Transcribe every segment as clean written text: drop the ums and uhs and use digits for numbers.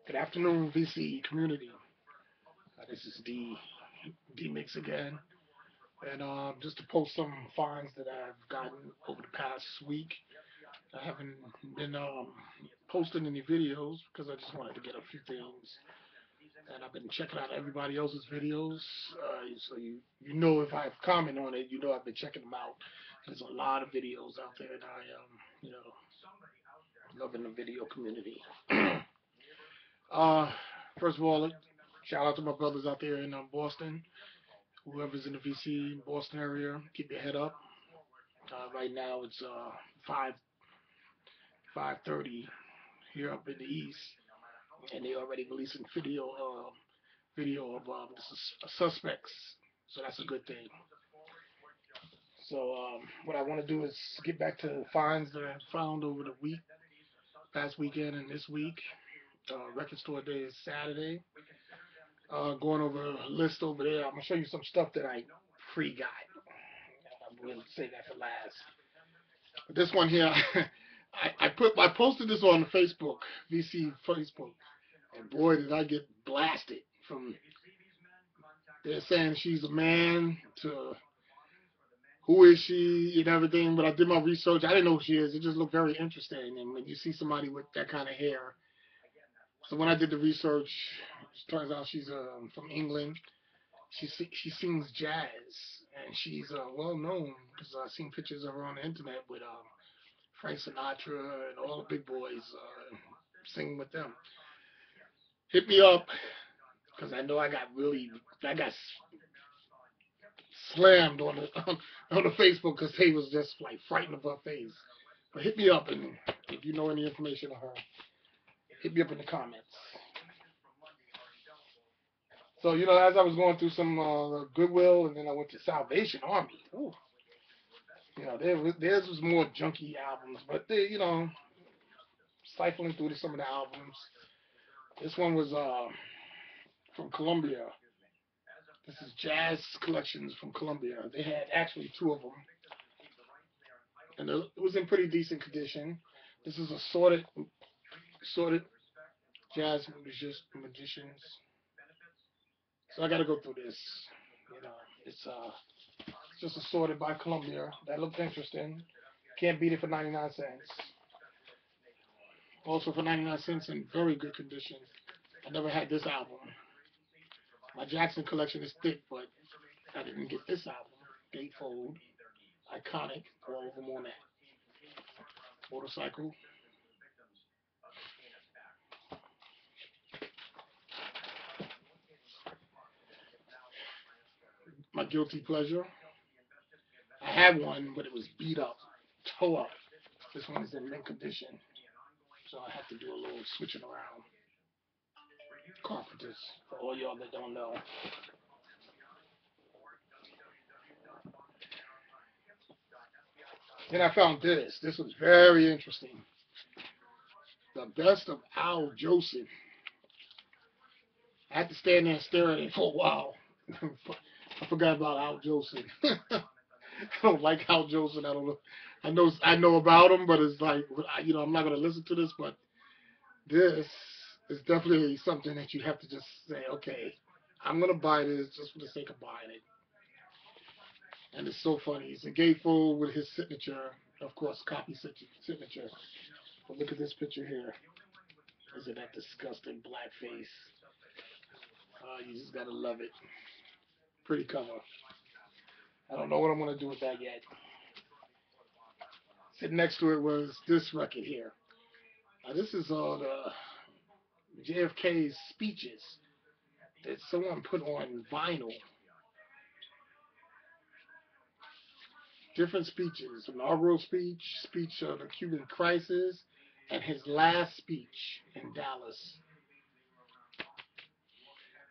Good afternoon, VC community. This is D Mix again, and just to post some finds that I've gotten over the past week. I haven't been posting any videos because I just wanted to get a few things, and I've been checking out everybody else's videos. So you know if I've commented on it, you know I've been checking them out. There's a lot of videos out there, and I you know loving the video community. uh, First of all, shout out to my brothers out there in Boston. Whoever's in the VC Boston area, keep your head up. Right now it's 5:30 here up in the east, and they already releasing video of the suspects. So that's a good thing. So what I want to do is get back to finds that I found over the week, past weekend and this week. Record store day is Saturday. Going over a list over there. I'm gonna show you some stuff that I pre got. I'm gonna say that for last. This one here, I posted this on Facebook, VC Facebook, and boy did I get blasted from. They're saying she's a man to who is she and everything, but I did my research. I didn't know who she is. It just looked very interesting, and when you see somebody with that kind of hair, so when I did the research, it turns out she's from England. She sings jazz, and she's well known because I've seen pictures of her on the internet with Frank Sinatra and all the big boys singing with them. Hit me up because I know I got slammed on the on the Facebook because they was just like frightened of her face. But hit me up, and if you know any information on her, hit me up in the comments. So as I was going through some Goodwill, and then I went to Salvation Army. Ooh, theirs was more junky albums, but they siphoning through some of the albums. This one was from Columbia. This is Jazz Collections from Columbia. They had actually two of them, and it was in pretty decent condition. This is sorted jazz magicians. So I got to go through this. You know, it's just assorted by Columbia. That looked interesting. Can't beat it for 99 cents. Also for 99 cents in very good condition. I never had this album. My Jackson collection is thick, but I didn't get this album. Gatefold, iconic, all of them on that. Motorcycle. My guilty pleasure. I had one, but it was beat up, toe up. This one is in mint condition, so I have to do a little switching around. Carpenters, for all y'all that don't know. Then I found this. This was very interesting. The best of Al Jolson. I had to stand there and stare at it for a while. I forgot about Al Jolson. I don't like Al Jolson. I don't know. I know about him, but it's like I'm not gonna listen to this. But this is definitely something that you have to just say, okay, I'm gonna buy this just for the sake of buying it. And it's so funny. It's a gatefold with his signature, of course, copy signature. But look at this picture here. Is it that disgusting black face? You just gotta love it. Pretty cover. I don't know what I'm gonna do with that yet. Sitting next to it was this record here. Now this is all the JFK's speeches that someone put on vinyl. Different speeches: inaugural speech, speech of the Cuban crisis, and his last speech in Dallas.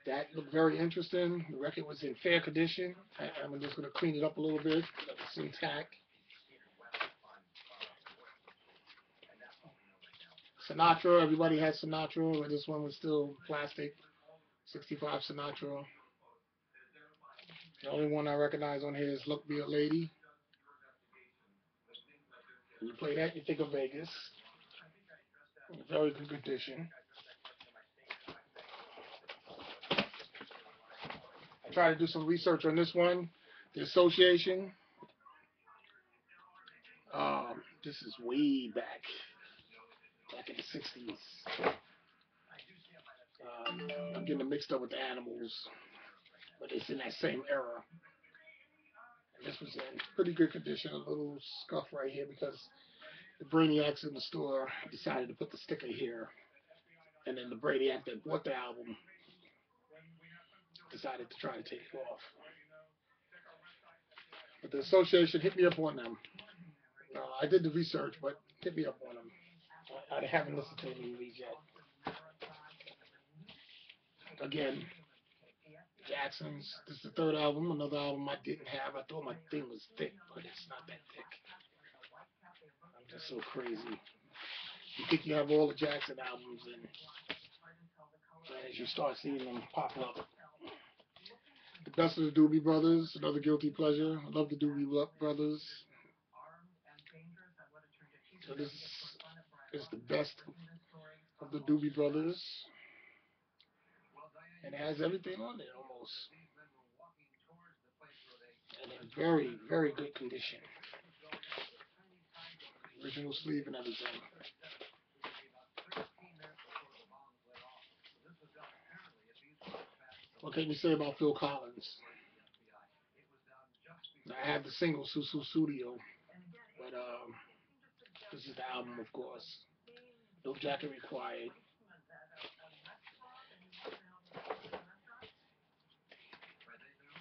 That looked very interesting. The record was in fair condition. I'm just going to clean it up a little bit. It's intact. Sinatra, everybody has Sinatra, but this one was still plastic. 65 Sinatra. The only one I recognize on here is Look Be a Lady. When you play that, you think of Vegas. Very good condition. try to do some research on this one. The association. This is way back in the 60s. I'm getting it mixed up with the animals, but it's in that same era. And this was in pretty good condition. A little scuff right here because the Brainiacs in the store decided to put the sticker here, and then the Brainiac that bought the album decided to try to take it off. But the association hit me up on them. I did the research, but hit me up on them. I haven't listened to any of these yet. Again, Jackson's. This is the third album. Another album I didn't have. I thought my thing was thick, but it's not that thick. I'm just so crazy. You think you have all the Jackson albums, and as you start seeing them pop up. The best of the Doobie Brothers, another guilty pleasure. I love the Doobie Brothers. So this is the best of the Doobie Brothers. And it has everything on there almost. And in very, very good condition. Original sleeve and everything. What can you say about Phil Collins? I have the single Susu Studio, but this is the album, of course. No jacket required.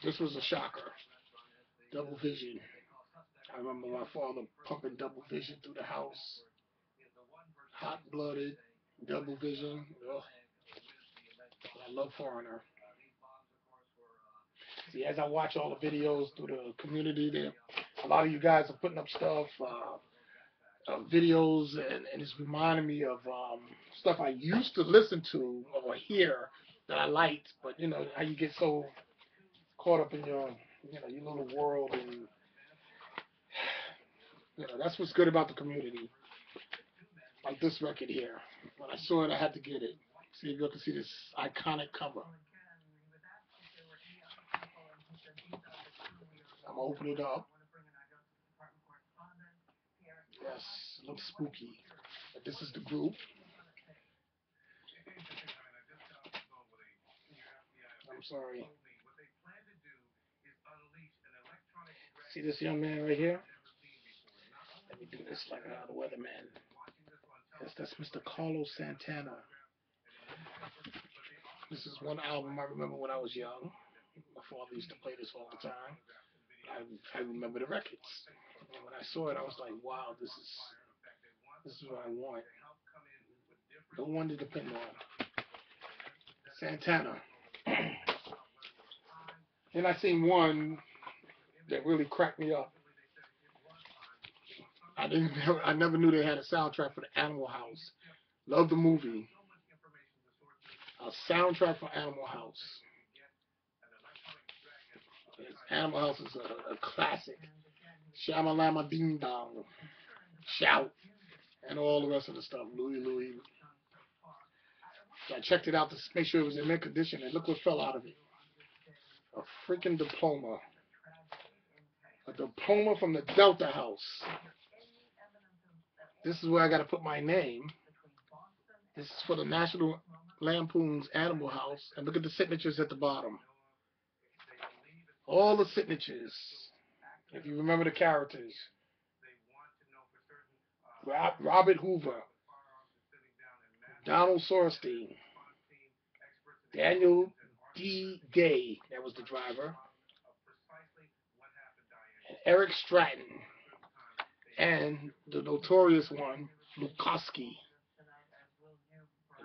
This was a shocker. Double Vision. I remember my father pumping Double Vision through the house. Hot blooded, Double Vision. Ugh. I love Foreigner. See, as I watch all the videos through the community, there, a lot of you guys are putting up stuff, videos, and it's reminding me of stuff I used to listen to or hear that I liked, but you know how you get so caught up in your little world, and that's what's good about the community. Like this record here, when I saw it, I had to get it. See if you can see this iconic cover. I'm gonna open it up. Yes, it looks spooky. But this is the group. I'm sorry. See this young man right here? Let me do this like the weatherman. Yes, that's Mr. Carlos Santana. This is one album I remember when I was young. My father used to play this all the time. I remember the records. And when I saw it, I was like, wow, this is what I want. No one to depend on. Santana. And I seen one that really cracked me up. I never knew they had a soundtrack for the Animal House. Love the movie. A soundtrack for Animal House. Animal House is a classic. Shamalama Ding Dong. Shout. And all the rest of the stuff. Louie Louie. So I checked it out to make sure it was in mint condition, and look what fell out of it. A freaking diploma. A diploma from the Delta House. This is where I got to put my name. This is for the National Lampoon's Animal House. And look at the signatures at the bottom. All the signatures. If you remember the characters. Robert Hoover. Donald Sorstein. Daniel D. Day. That was the driver. And Eric Stratton. And the notorious one, Lukowski.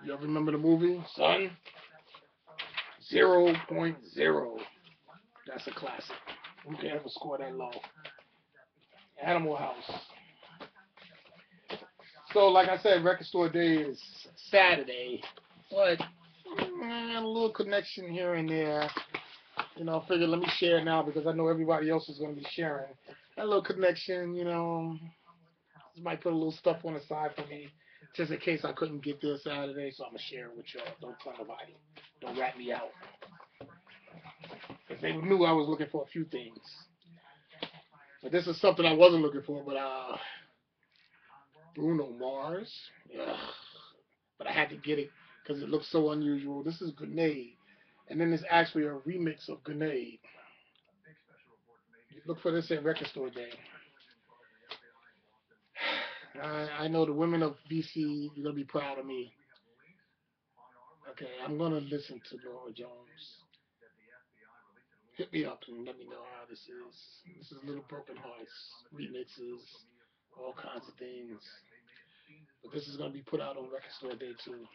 You ever remember the movie? Son? 0.0. That's a classic. Who can ever score that low? Animal House. So, like I said, Record Store Day is Saturday. But, a little connection here and there. You know, I figured let me share it now because I know everybody else is going to be sharing. That little connection, just might put a little stuff on the side for me, just in case I couldn't get there Saturday, so I'm going to share it with y'all. Don't tell nobody. Don't rat me out. If they knew I was looking for a few things. But this is something I wasn't looking for, but Bruno Mars. Ugh. But I had to get it because it looks so unusual. This is Grenade. And then there's actually a remix of Grenade. Look for this at Record Store Day. I know the women of BC, you're going to be proud of me. Okay, I'm going to listen to Laura Jones. Hit me up and let me know how this is. This is Little Broken Hearts, remixes, all kinds of things. But this is going to be put out on Record Store Day too.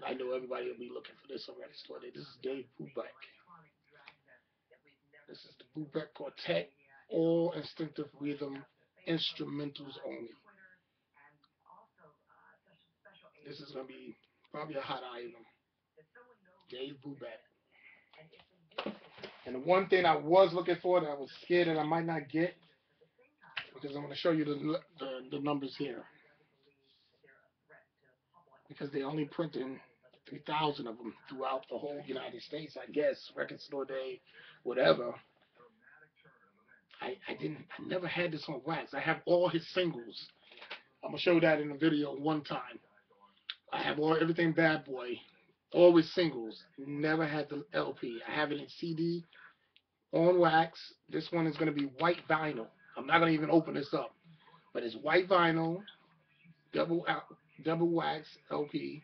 I know everybody will be looking for this on Record Store Day. This is Dave Brubeck. This is the Brubeck Quartet, all instinctive rhythm, instrumentals only. This is going to be probably a hot item. Dave Brubeck. And the one thing I was looking for that I was scared that I might not get, because I'm going to show you the numbers here. Because they're only printing 3,000 of them throughout the whole United States, I guess. Record Store Day, whatever. I never had this on wax. I have all his singles. I'm gonna show that in the video one time. I have everything Bad Boy, always singles. Never had the LP. I have it in CD, on wax. This one is gonna be white vinyl. I'm not gonna even open this up, but it's white vinyl, double wax LP,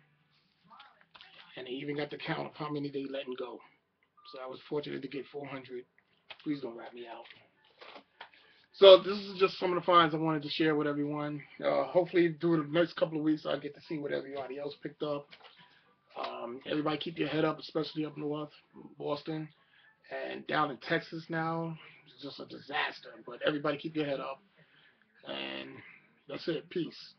and they even got the count of how many they letting go. So I was fortunate to get 400. Please don't rat me out. So this is just some of the finds I wanted to share with everyone. Hopefully through the next couple of weeks I'll get to see what everybody else picked up. Everybody keep your head up, especially up north, Boston, and down in Texas now. It's just a disaster. But everybody keep your head up. And that's it. Peace.